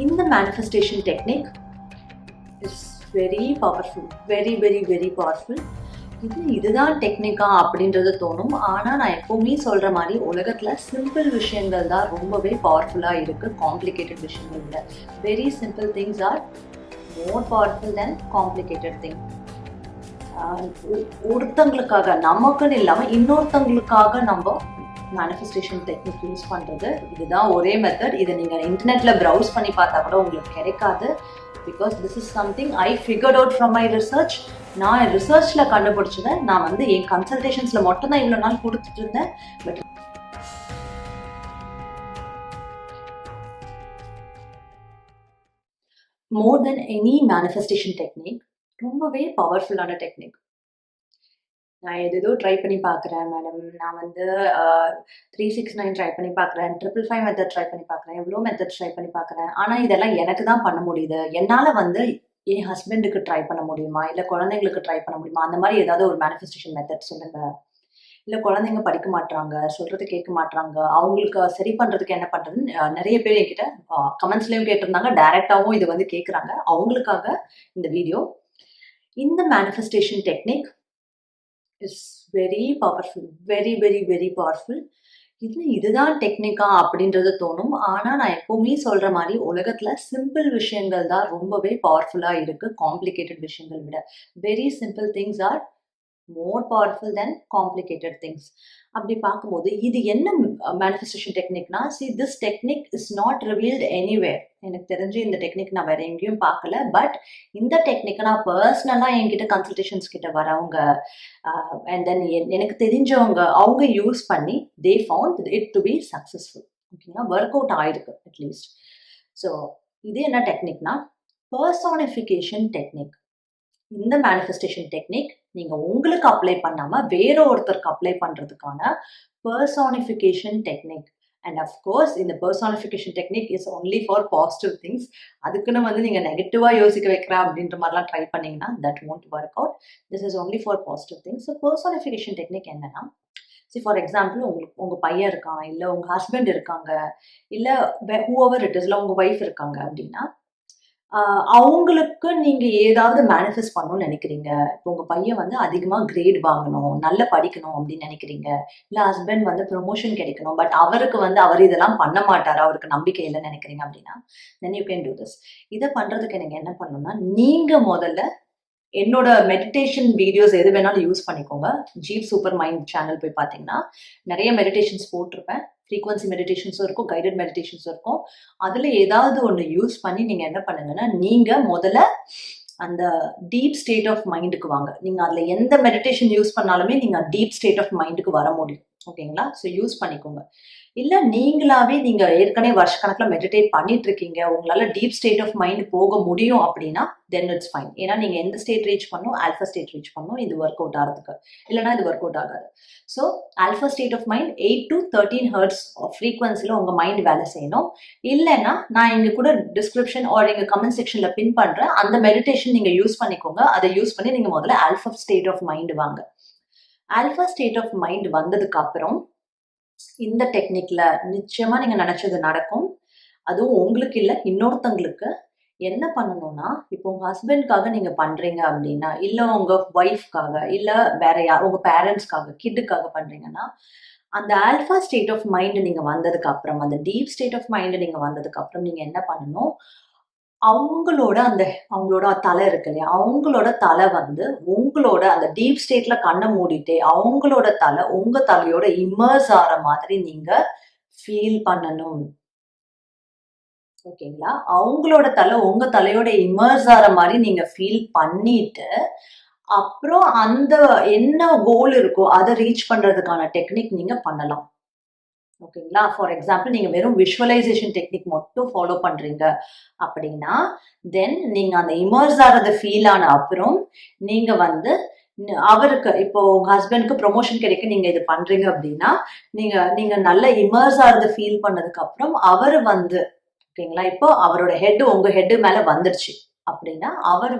In the manifestation technique is very powerful, very powerful. இதுதான் டெக்னிக்கா அப்படின்றது தோணும். ஆனால் நான் எப்போவுமே சொல்கிற மாதிரி உலகத்தில் சிம்பிள் விஷயங்கள் தான் ரொம்பவே பவர்ஃபுல்லாக இருக்குது, காம்ப்ளிகேட்டட் விஷயங்கள் இல்லை. Very simple things are more powerful then complicated thing. ஒருத்தங்களுக்காக நமக்குன்னு இல்லாமல் இன்னொருத்தங்களுக்காக நம்ம மேனிஃபெஸ்டேஷன் டெக்னிக் யூஸ் பண்ணுறது இதுதான் ஒரே மெத்தட். இதை நீங்கள் இன்டர்நெட்டில் ப்ரௌஸ் பண்ணி பார்த்தா கூட உங்களுக்கு கிடைக்காது. Because this is something I figured out from my research. நான் ரிசர்ச்சில் கண்டுபிடிச்சதை நான் என் கன்சல்டேஷன்ஸில் மட்டும்தான் இவ்வளோ நாள் கொடுத்துட்டு இருந்தேன். But more then any manifestation technique ரொம்பவே பவர்ஃபுல்லான டெக்னிக். நான் எதோ ட்ரை பண்ணி பார்க்குறேன் மேடம், நான் 369 ட்ரை பண்ணி பார்க்குறேன், 555 மெத்தட் ட்ரை பண்ணி பார்க்குறேன், எவ்வளோ மெத்தட் ட்ரை பண்ணி பார்க்குறேன். ஆனால் இதெல்லாம் எனக்கு தான் பண்ண முடியுது. என்னால் என் ஹஸ்பண்டுக்கு ட்ரை பண்ண முடியுமா, இல்லை குழந்தைங்களுக்கு ட்ரை பண்ண முடியுமா? அந்த மாதிரி ஏதாவது ஒரு மேனிஃபெஸ்டேஷன் மெத்தட் சொல்லுங்கள். இல்லை குழந்தைங்க படிக்க மாட்றாங்க, சொல்கிறது கேட்க மாட்றாங்க, அவங்களுக்கு சரி பண்ணுறதுக்கு என்ன பண்ணுறதுன்னு நிறைய பேர் என்கிட்ட கமெண்ட்ஸ்லேயும் கேட்டிருந்தாங்க, டைரெக்டாகவும் இது கேட்குறாங்க. அவங்களுக்காக இந்த வீடியோ. இந்த manifestation technique is very powerful, very powerful. இதுதான் டெக்னிக்கா அப்படின்றது தோணும். ஆனால் நான் எப்போவுமே சொல்கிற மாதிரி உலகத்தில் சிம்பிள் விஷயங்கள் தான் ரொம்பவே பவர்ஃபுல்லாக இருக்குது, காம்ப்ளிகேட்டட் விஷயங்கள் விட. Very simple things are more powerful then complicated things. அப்படி பார்க்கும்போது இது என்ன மேனிஃபெஸ்டேஷன் டெக்னிக்னா, this technique is not revealed anywhere. எனக்கு தெரிஞ்சு இந்த டெக்னிக் நான் வேற எங்கேயும் பார்க்கல. பட் இந்த டெக்னிக்கை நான் பர்சனலாக என்கிட்ட கன்சல்டேஷன்ஸ் கிட்ட வரவங்க அண்ட் தென் எனக்கு தெரிஞ்சவங்க அவங்க யூஸ் பண்ணி they found it to be successful. ஓகேங்களா, ஒர்க் அவுட் ஆயிருக்கு அட்லீஸ்ட். ஸோ இது என்ன டெக்னிக்னா, பர்சானிஃபிகேஷன் டெக்னிக். இந்த மேனிஃபெஸ்டேஷன் டெக்னிக் நீங்கள் உங்களுக்கு அப்ளை பண்ணாமல் வேற ஒருத்தருக்கு அப்ளை பண்ணுறதுக்கான பர்சானிஃபிகேஷன் டெக்னிக். அண்ட் அஃப்கோர்ஸ் இந்த personification technique is only for positive things. அதுக்குன்னு நீங்கள் நெகட்டிவாக யோசிக்க வைக்கிறேன் அப்படின்ற மாதிரிலாம் ட்ரை பண்ணிங்கன்னா that won't work out. This is only for positive things. So personification technique என்னன்னா, ஃபார் எக்ஸாம்பிள் உங்கள் பையன் இருக்கான், இல்லை உங்கள் ஹஸ்பண்ட் இருக்காங்க, இல்லை ஹூஎவர் இட் இஸ், இல்லை உங்கள் ஒய்ஃப் இருக்காங்க அப்படின்னா அவங்களுக்கு நீங்கள் ஏதாவது மேனிஃபெஸ்ட் பண்ணணும்னு நினைக்கிறீங்க. இப்போ உங்கள் பையன் அதிகமாக கிரேட் வாங்கணும், நல்லா படிக்கணும் அப்படின்னு நினைக்கிறீங்க. இல்லை ஹஸ்பண்ட் ப்ரொமோஷன் கிடைக்கணும், பட் அவருக்கு அவர் இதெல்லாம் பண்ண மாட்டார், அவருக்கு நம்பிக்கை இல்லைன்னு நினைக்கிறீங்க அப்படின்னா then you can do this. இதை பண்ணுறதுக்கு நீங்கள் என்ன பண்ணணும்னா, நீங்கள் முதல்ல என்னோட மெடிடேஷன் வீடியோஸ் எது வேணாலும் யூஸ் பண்ணிக்கோங்க. ஜீவ் சூப்பர் மைண்ட் சேனல் போய் பார்த்தீங்கன்னா நிறைய மெடிடேஷன்ஸ் போட்டிருப்பேன். ஃப்ரீக்வன்சி மெடிடேஷன்ஸும் இருக்கும், கைடட் மெடிடேஷன்ஸும் இருக்கும். அதில் ஏதாவது ஒன்று யூஸ் பண்ணி நீங்கள் என்ன பண்ணுங்கன்னா, நீங்கள் முதல்ல அந்த டீப் ஸ்டேட் ஆஃப் மைண்டுக்கு வாங்க. நீங்கள் அதில் எந்த மெடிடேஷன் யூஸ் பண்ணாலுமே நீங்கள் டீப் ஸ்டேட் ஆஃப் மைண்டுக்கு வர முடியும். ஓகேங்களா, ஸோ யூஸ் பண்ணிக்கோங்க. இல்லை நீங்களாவே நீங்கள் ஏற்கனவே வருஷக்கணக்கில் மெடிடேட் பண்ணிட்டு இருக்கீங்க, உங்களால் டீப் ஸ்டேட் ஆஃப் மைண்ட் போக முடியும் அப்படின்னா தென் இட்ஸ் ஃபைன். ஏன்னா நீங்கள் எந்த ஸ்டேட் ரீச் பண்ணணும், ஆல்ஃபா ஸ்டேட் ரீச் பண்ணணும் இது ஒர்க் அவுட் ஆகிறதுக்கு. இல்லைனா இது ஒர்க் அவுட் ஆகாது. So alpha state of mind 8 to 13 hertz ஃப்ரீக்வன்சியில் உங்கள் மைண்ட் வேலை செய்யணும். இல்லைன்னா நான் இங்கே கூட டிஸ்கிரிப்ஷன் ஆர் எங்கள் கமெண்ட் செக்ஷனில் பின் பண்ணுறேன், அந்த மெடிடேஷன் நீங்கள் யூஸ் பண்ணிக்கோங்க. அதை யூஸ் பண்ணி நீங்கள் முதல்ல ஆல்ஃபா ஸ்டேட் ஆஃப் மைண்ட் வாங்க. ஆல்ஃபா ஸ்டேட் ஆஃப் மைண்ட் வந்ததுக்கு அப்புறம் இந்த டெக்னிக்ல நிச்சயமா நீங்க நினைச்சது நடக்கும். அதுவும் உங்களுக்கு இல்லை, இன்னொருத்தங்களுக்கு. என்ன பண்ணணும்னா, இப்போ உங்க ஹஸ்பண்ட்காக நீங்க பண்றீங்க அப்படின்னா, இல்ல உங்க ஒய்ஃப்காக, இல்ல வேற உங்க பேரண்ட்ஸ்க்காக, கிட்டுக்காக பண்றீங்கன்னா, அந்த ஆல்ஃபா ஸ்டேட் ஆஃப் மைண்ட் நீங்க வந்ததுக்கு அப்புறம், அந்த டீப் ஸ்டேட் ஆஃப் மைண்ட் நீங்க வந்ததுக்கு அப்புறம் நீங்க என்ன பண்ணணும், அவங்களோட தலை இருக்கு இல்லையா, அவங்களோட தலை உங்களோட அந்த டீப் ஸ்டேட்ல கண்ணை மூடிட்டு அவங்களோட தலை உங்க தலையோட இமர்ஸ் ஆகிற மாதிரி நீங்க ஃபீல் பண்ணணும். ஓகேங்களா, அவங்களோட தலை உங்க தலையோட இமர்ஸ் ஆகிற மாதிரி நீங்க ஃபீல் பண்ணிட்டு அப்புறம் அந்த என்ன கோல் இருக்கோ அதை ரீச் பண்றதுக்கான டெக்னிக் நீங்க பண்ணலாம். ஓகேங்களா, ஃபார் எக்ஸாம்பிள் நீங்கள் வெறும் விஷுவலைசேஷன் டெக்னிக் மட்டும் ஃபாலோ பண்ணுறீங்க அப்படின்னா தென் நீங்கள் அந்த இமர்ஸ் ஆகிறத ஃபீல் ஆன அப்புறம் நீங்கள் அவருக்கு இப்போ உங்கள் ஹஸ்பண்ட்க்கு ப்ரொமோஷன் கிடைக்க நீங்கள் இது பண்ணுறீங்க அப்படின்னா நீங்கள் நல்ல இமர்ஸ் ஆகிறத ஃபீல் பண்ணதுக்கு அப்புறம் அவர் ஓகேங்களா, இப்போ அவரோட ஹெட் உங்கள் ஹெட்டு மேலே வந்துடுச்சு அப்படின்னா அவர்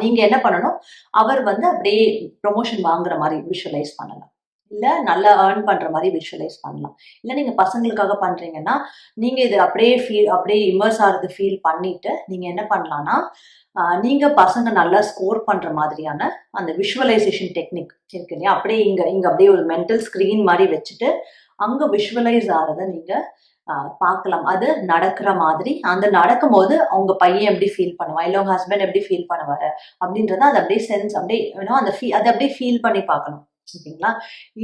நீங்கள் என்ன பண்ணணும், அவர் அப்படியே ப்ரொமோஷன் வாங்குற மாதிரி விஷுவலைஸ் பண்ணலாம். இல்லை நல்லா ஏர்ன் பண்ணுற மாதிரி விஷுவலைஸ் பண்ணலாம். இல்லை நீங்கள் பசங்களுக்காக பண்ணுறீங்கன்னா நீங்கள் இது அப்படியே இமர்ஸ் ஆகிறது ஃபீல் பண்ணிவிட்டு நீங்கள் என்ன பண்ணலான்னா நீங்கள் பசங்க நல்லா ஸ்கோர் பண்ணுற மாதிரியான அந்த விஷுவலைசேஷன் டெக்னிக் இருக்கு இல்லையா, அப்படியே இங்கே அப்படியே ஒரு மென்டல் ஸ்க்ரீன் மாதிரி வச்சுட்டு அங்கே விஷுவலைஸ் ஆகிறத நீங்கள் பார்க்கலாம். அது நடக்கிற மாதிரி, அந்த நடக்கும் போது அவங்க பையன் எப்படி ஃபீல் பண்ணுவான், இல்லை உங்க ஹஸ்பண்ட் எப்படி ஃபீல் பண்ணுவாரு அப்படின்றத அதை அப்படியே சென்ஸ் அப்படியே அந்த அதை அப்படியே ஃபீல் பண்ணி பார்க்கணும். ஓகேங்களா?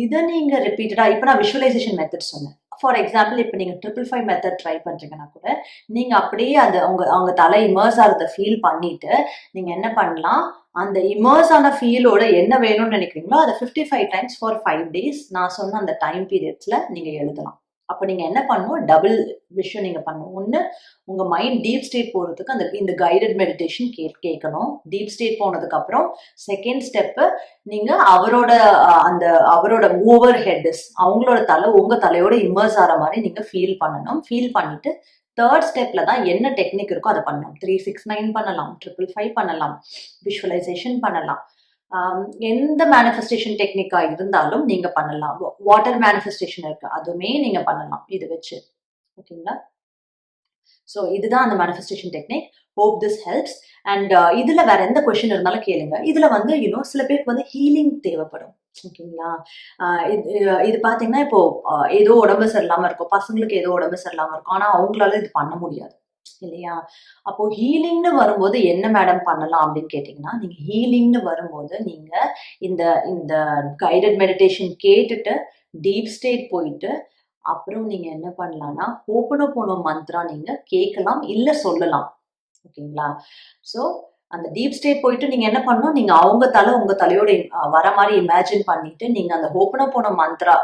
இதை நீங்க ரிப்பீட்டடா, இப்போ நான் விஷுவலைசேஷன் மெத்தட் சொன்னேன். ஃபார் எக்ஸாம்பிள் இப்போ நீங்க 555 மெத்தட் ட்ரை பண்றீங்கன்னா கூட நீங்க அப்படியே அது அவங்க தலை இமர்ஸ் ஆகிறத ஃபீல் பண்ணிட்டு நீங்க என்ன பண்ணலாம், அந்த இமர்ஸ் ஆன ஃபீலோட என்ன வேணும்னு நினைக்கிறீங்களோ அதை 55 டைம்ஸ் ஃபார் 5 days நான் சொன்ன அந்த டைம் பீரியட்ஸ்ல நீங்க எழுதலாம். அப்போ நீங்க என்ன பண்ணணும், டபுள் விஷயம் நீங்க பண்ணணும். ஒன்று, உங்க மைண்ட் டீப் ஸ்டேட் போறதுக்கு இந்த கைடட் மெடிடேஷன் கேட்கணும். டீப் ஸ்டேட் போனதுக்கு அப்புறம் செகண்ட் ஸ்டெப்பு, நீங்க அவரோட ஓவர் ஹெட்ஸ் அவங்களோட தலை உங்க தலையோட இமர்ஸ் ஆகிற மாதிரி நீங்க ஃபீல் பண்ணணும். ஃபீல் பண்ணிட்டு தேர்ட் ஸ்டெப்ல தான் என்ன டெக்னிக் இருக்கோ அதை பண்ணலாம். 369 பண்ணலாம், 555 பண்ணலாம், விஷுவலைசேஷன் பண்ணலாம். எந்த மேனிஃபெஸ்டேஷன் டெக்னிக்கா இருந்தாலும் நீங்க பண்ணலாம். வாட்டர் மேனிஃபெஸ்டேஷன் இருக்கு, அதுவுமே நீங்க பண்ணலாம் இது வச்சு. ஓகேங்களா? ஸோ இதுதான் அந்த manifestation technique. Hope this helps. And இதுல வேற எந்த கொஸ்டின் இருந்தாலும் கேளுங்க. இதுல வந்து சில பேருக்கு வந்து ஹீலிங் தேவைப்படும். ஓகேங்களா? இது பாத்தீங்கன்னா இப்போ ஏதோ உடம்பு சரியில்லாம இருக்கும், பசங்களுக்கு ஏதோ உடம்பு சரியில்லாம இருக்கும், ஆனா அவங்களால இது பண்ண முடியாது இல்லையா? அப்போ ஹீலிங்னு வரும்போது என்ன மேடம் பண்ணலாம் அப்படின்னு கேட்டீங்கன்னா, நீங்க ஹீலிங்னு வரும்போது நீங்க இந்த இந்த கைடட் மெடிடேஷன் கேட்டுட்டு டீப் ஸ்டேட் போயிட்டு அப்புறம் நீங்க என்ன பண்ணலாம்னா ஹோபனோபோனோ மந்த்ரா நீங்க கேட்கலாம், இல்ல சொல்லலாம். ஓகேங்களா? ஸோ அந்த டீப் ஸ்டேட் போயிட்டு நீங்க என்ன பண்ணணும், நீங்க உங்க தலையோட வர மாதிரி இமேஜின் பண்ணிட்டு நீங்க அந்த ஹோபனோபோனோ மந்த்ரா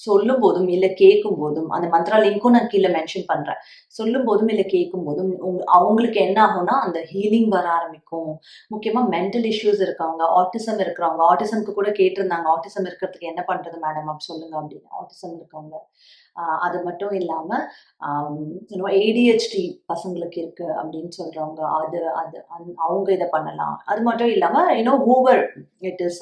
சொல்லும் போதும் இல்ல கேட்கும் போதும், அந்த மந்த்ரா லிங்க்கும் நான் கீழே மென்ஷன் பண்றேன், சொல்லும் போதும் இல்ல கேட்கும் போதும் அவங்களுக்கு என்ன ஆகும்னா அந்த ஹீலிங் வர ஆரம்பிக்கும். முக்கியமா மென்டல் இஷ்யூஸ் இருக்கவங்க, ஆட்டிசம் இருக்கிறவங்க, ஆட்டிசம்க்கு கூட கேட்டிருந்தாங்க, ஆட்டிசம் இருக்கிறதுக்கு என்ன பண்றது மேடம் அப்படி சொல்லுங்க அப்படின்னு. ஆட்டிசம் இருக்கவங்க, அது மட்டும் இல்லாம ADHD பசங்களுக்கு இருக்கு அப்படின்னு சொல்றவங்க, அது அது அவங்க இதை பண்ணலாம். அது மட்டும் இல்லாம ஹூவர் இட் இஸ்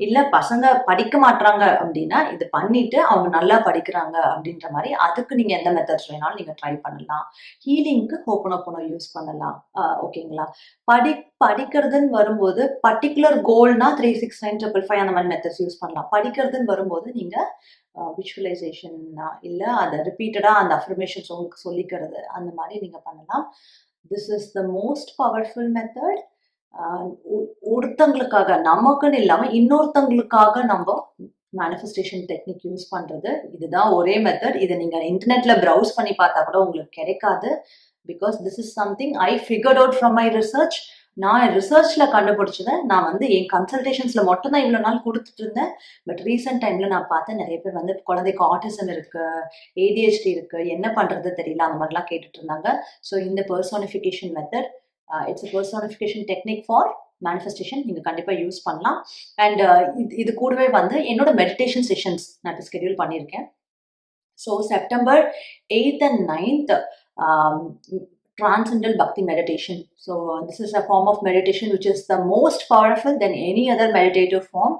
இல்ல பசங்க படிக்க மாட்டாங்க அப்படின்னா இது பண்ணிட்டு அவங்க நல்லா படிக்கிறாங்க அப்படின்ற மாதிரி அதுக்கு நீங்க எந்த மெத்தட்ஸ் வேணாலும் நீங்க ட்ரை பண்ணலாம். ஹீலிங்க்கு ஹோபனோபோனோ யூஸ் பண்ணலாம். ஓகேங்களா? படிக்கிறதுன்னு வரும்போது பர்டிகுலர் கோல்னா 369 555 அந்த மாதிரி மெத்தட்ஸ் யூஸ் பண்ணலாம். படிக்கிறதுன்னு வரும்போது நீங்க விஷுவலைசேஷன் இல்லை அதை ரிப்பீட்டடாக அந்த அஃபர்மேஷன்ஸ் உங்களுக்கு சொல்லிக்கிறது அந்த மாதிரி நீங்கள் பண்ணலாம். This is the most powerful method. ஒருத்தங்களுக்காக நமக்குன்னு இல்லாமல் இன்னொருத்தங்களுக்காக நம்ம மேனிஃபெஸ்டேஷன் டெக்னிக் யூஸ் பண்ணுறது இதுதான் ஒரே மெத்தட். இதை நீங்கள் இன்டர்நெட்டில் ப்ரௌஸ் பண்ணி பார்த்தா கூட உங்களுக்கு கிடைக்காது. Because this is something I figured out from my research. நான் ரிசர்ச்ல கண்டுபிடிச்சதை நான் வந்து என் கன்சல்டேஷன்ஸ்ல மட்டும் தான் இவ்வளவு நாள் கொடுத்துட்டு இருந்தேன். பட் ரீசெண்ட் டைம்ல நான் பார்த்தேன் நிறைய பேர் வந்து குழந்தைக்கு ஆட்டிசம் இருக்கு, ADHD இருக்கு, என்ன பண்றது தெரியல, அந்த மாதிரிலாம் கேட்டுட்டு இருந்தாங்க. ஸோ இந்த personification method, it's a personification technique for manifestation நீங்க கண்டிப்பா யூஸ் பண்ணலாம். அண்ட் இது கூடவே வந்து என்னோட மெடிடேஷன் செஷன்ஸ் நான் இப்போ ஸ்கெடியூல் பண்ணியிருக்கேன். So September 8th and 9th transcendental bhakti meditation. So this is a form of meditation which is the most powerful than any other meditative form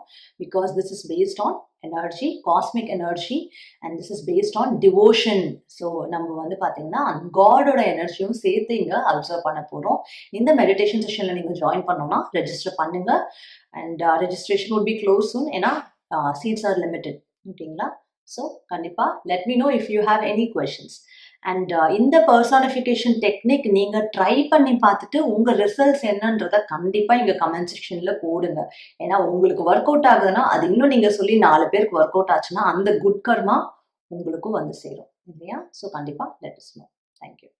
because this is based on energy, cosmic energy, and this is based on devotion. So நம்ம வந்து பாத்தீங்கன்னா காடோட எனர்ஜியும் சேர்த்து இங்க observe பண்ண போறோம். இந்த meditation செஷன்ல நீங்க ஜாயின் பண்ணணும்னா ரெஜிஸ்டர் பண்ணுங்க. And registration would be close soon ஏன்னா seats are limited. ஓகேங்களா? ஸோ கண்டிப்பா let me know if you have any questions. And இந்த பர்சானிஃபிகேஷன் டெக்னிக் நீங்க ட்ரை பண்ணி பார்த்துட்டு உங்க ரிசல்ட்ஸ் என்னன்றத கண்டிப்பா இங்க கமெண்ட் செக்ஷன்ல போடுங்க. ஏன்னா உங்களுக்கு ஒர்க் அவுட் ஆகுதுன்னா அது இன்னும் நீங்க சொல்லி 4 பேருக்கு ஒர்க் அவுட் ஆச்சுன்னா அந்த குட் கர்மா உங்களுக்கும் வந்து சேரும் இல்லையா? ஸோ கண்டிப்பா லெட் அஸ் நோ. தேங்க்யூ.